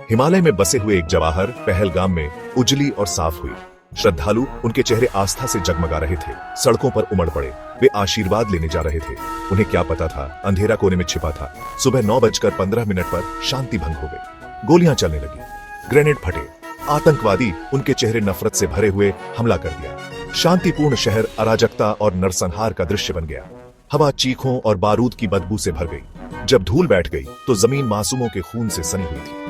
हिमालय में बसे हुए एक जवाहर पहलगाम में उजली और साफ हुई। श्रद्धालु उनके चेहरे आस्था से जगमगा रहे थे। सड़कों पर उमड़ पड़े, वे आशीर्वाद लेने जा रहे थे। उन्हें क्या पता था, अंधेरा कोने में छिपा था। सुबह 9:15 पर शांति भंग हो गई। गोलियां चलने लगी, ग्रेनेड फटे, आतंकवादी उनके चेहरे नफरत से भरे हुए हमला कर दिया। शांतिपूर्ण शहर अराजकता और नरसंहार का दृश्य बन गया। हवा चीखों और बारूद की बदबू से भर गई। जब धूल बैठ गई तो जमीन मासूमों के खून से सनी हुई थी।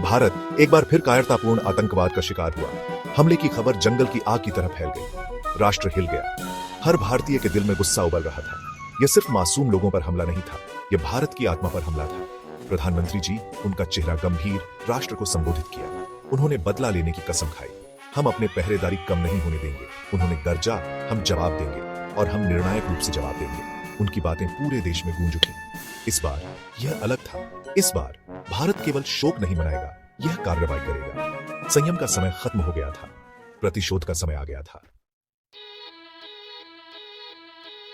भारत एक बार फिर कायरतापूर्ण आतंकवाद का शिकार हुआ। हमले की खबर जंगल की आग की तरह फैल गई। राष्ट्र हिल गया। हर भारतीय के दिल में गुस्सा उबल रहा था। यह सिर्फ मासूम लोगों पर हमला नहीं था, यह भारत की आत्मा पर हमला था। प्रधानमंत्री जी, उनका चेहरा गंभीर, राष्ट्र को संबोधित किया। उन्होंने बदला लेने की कसम खाई। हम अपने पहरेदारी कम नहीं होने देंगे। उन्होंने गर्जा, हम जवाब देंगे और हम निर्णायक रूप से जवाब देंगे। उनकी बातें पूरे देश में गूंज उठी। इस बार यह अलग था। इस बार भारत केवल शोक नहीं मनाएगा, यह कार्रवाई करेगा। संयम का समय खत्म हो गया था, प्रतिशोध का समय आ गया था।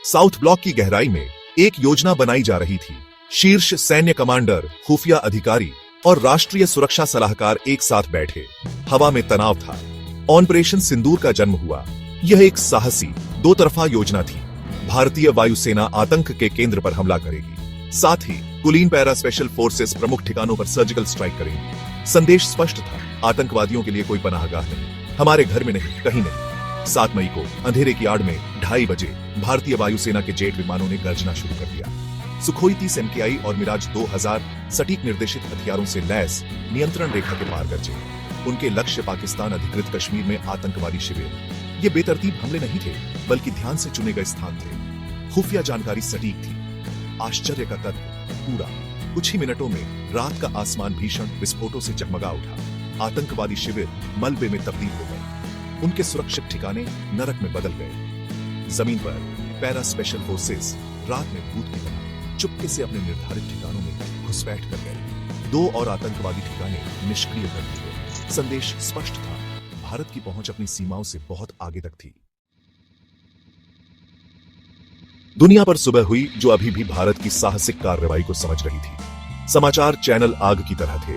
साउथ ब्लॉक की गहराई में एक योजना बनाई जा रही थी। शीर्ष सैन्य कमांडर, खुफिया अधिकारी और राष्ट्रीय सुरक्षा सलाहकार एक साथ बैठे। हवा में तनाव था। ऑपरेशन सिंदूर का जन्म हुआ। यह एक साहसी, दो तरफा योजना थी। भारतीय वायुसेना आतंक के केंद्र पर हमला करेगी, साथ ही कुलीन पैरा स्पेशल फोर्सेस प्रमुख ठिकानों पर सर्जिकल स्ट्राइक करेंगी। संदेश स्पष्ट था, आतंकवादियों के लिए कोई पनाहगाह नहीं, हमारे घर में नहीं, कहीं नहीं। 7 मई को अंधेरे की आड़ में 2:30 बजे भारतीय वायुसेना के जेट विमानों ने गर्जना शुरू कर दिया। सुखोई 30 MKI और मिराज 2000 सटीक निर्देशित हथियारों से लैस नियंत्रण रेखा के पार गरजे। उनके लक्ष्य पाकिस्तान अधिकृत कश्मीर में आतंकवादी शिविर। ये बेतरतीब हमले नहीं थे, बल्कि ध्यान से चुने गए स्थान थे। खुफिया जानकारी सटीक थी। आश्चर्य का तत्व पूरा। कुछ ही मिनटों में रात का आसमान भीषण विस्फोटों से जगमगा उठा। आतंकवादी शिविर मलबे में तब्दील हो गए। उनके सुरक्षित ठिकाने नरक में बदल गए। जमीन पर पैरा स्पेशल फोर्सेस रात में भूत की तरह चुपके से अपने निर्धारित ठिकानों में घुसपैठ कर गए। 2 और आतंकवादी ठिकाने निष्क्रिय कर दिए। संदेश स्पष्ट था, भारत की पहुंच अपनी सीमाओं से बहुत आगे तक थी। दुनिया पर सुबह हुई जो अभी भी भारत की साहसिक कार्रवाई को समझ रही थी। समाचार चैनल आग की तरह थे।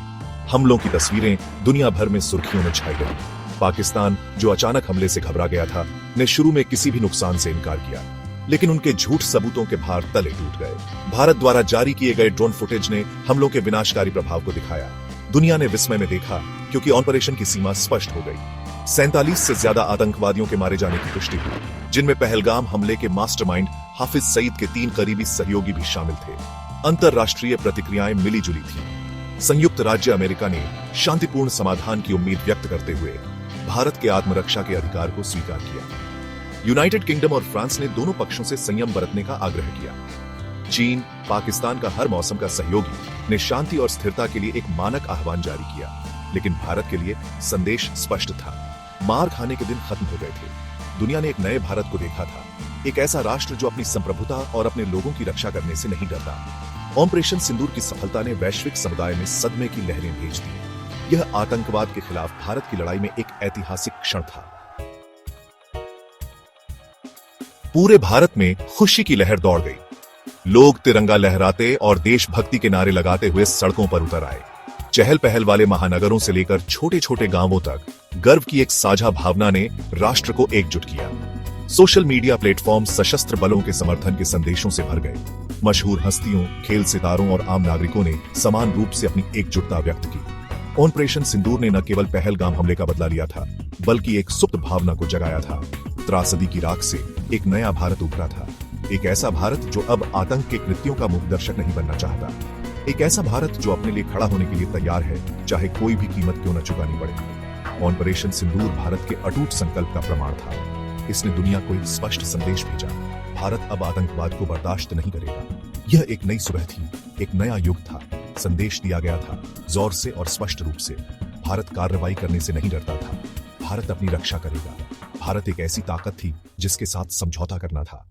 हमलों की तस्वीरें दुनिया भर में सुर्खियों में छाई गई। पाकिस्तान, जो अचानक हमले से घबरा गया था, ने शुरू में किसी भी नुकसान से इनकार किया, लेकिन उनके झूठ सबूतों के भार तले टूट गए। भारत द्वारा जारी किए गए ड्रोन फुटेज ने हमलों के विनाशकारी प्रभाव को दिखाया। दुनिया ने विस्मय में देखा, क्योंकि ऑपरेशन की सीमा स्पष्ट हो गई। 47 से ज्यादा आतंकवादियों के मारे जाने की पुष्टि हुई, जिनमें पहलगाम हमले के मास्टरमाइंड हाफिज सईद के 3 करीबी सहयोगी भी शामिल थे। अंतरराष्ट्रीय प्रतिक्रियाएं मिली जुली थी। संयुक्त राज्य अमेरिका ने शांतिपूर्ण समाधान की उम्मीद व्यक्त करते हुए भारत के आत्मरक्षा के अधिकार को स्वीकार किया। यूनाइटेड किंगडम और फ्रांस ने दोनों पक्षों से संयम बरतने का आग्रह किया। चीन, पाकिस्तान का हर मौसम का सहयोगी, ने शांति और स्थिरता के लिए एक मानक आह्वान जारी किया। लेकिन भारत के लिए संदेश स्पष्ट था। मार खाने के दिन खत्म हो गए थे। दुनिया ने एक नए भारत को देखा था, एक ऐसा राष्ट्र जो अपनी संप्रभुता और अपने लोगों की रक्षा करने से नहीं डरता। ऑपरेशन सिंदूर की सफलता ने वैश्विक समुदाय में सदमे की लहरें भेज दी। यह आतंकवाद के खिलाफ भारत की लड़ाई में एक ऐतिहासिक क्षण था। पूरे भारत में खुशी की लहर दौड़ गई। लोग तिरंगा लहराते और देशभक्ति के नारे लगाते हुए सड़कों पर उतर आए। चहल पहल वाले महानगरों से लेकर छोटे छोटे गांवों तक गर्व की एक साझा भावना ने राष्ट्र को एकजुट किया। सोशल मीडिया प्लेटफॉर्म सशस्त्र बलों के समर्थन के संदेशों से भर गए। मशहूर हस्तियों, खेल सितारों और आम नागरिकों ने समान रूप से अपनी एकजुटता व्यक्त की। ऑपरेशन सिंदूर ने न केवल पहलगाम हमले का बदला लिया था, बल्कि एक सुप्त भावना को जगाया था। त्रासदी की राख से एक नया भारत उभरा था। एक ऐसा भारत जो अब आतंक के कृत्यों का मुखदर्शक नहीं बनना चाहता। एक ऐसा भारत जो अपने लिए खड़ा होने के लिए तैयार है, चाहे कोई भी कीमत क्यों न चुकानी पड़े। ऑपरेशन सिंदूर भारत के अटूट संकल्प का प्रमाण था। इसने दुनिया को एक स्पष्ट संदेश भेजा, भारत अब आतंकवाद को बर्दाश्त नहीं करेगा। यह एक नई सुबह थी, एक नया युग था। संदेश दिया गया था, जोर से और स्पष्ट रूप से। भारत कार्रवाई करने से नहीं डरता था। भारत अपनी रक्षा करेगा। भारत एक ऐसी ताकत थी जिसके साथ समझौता करना था।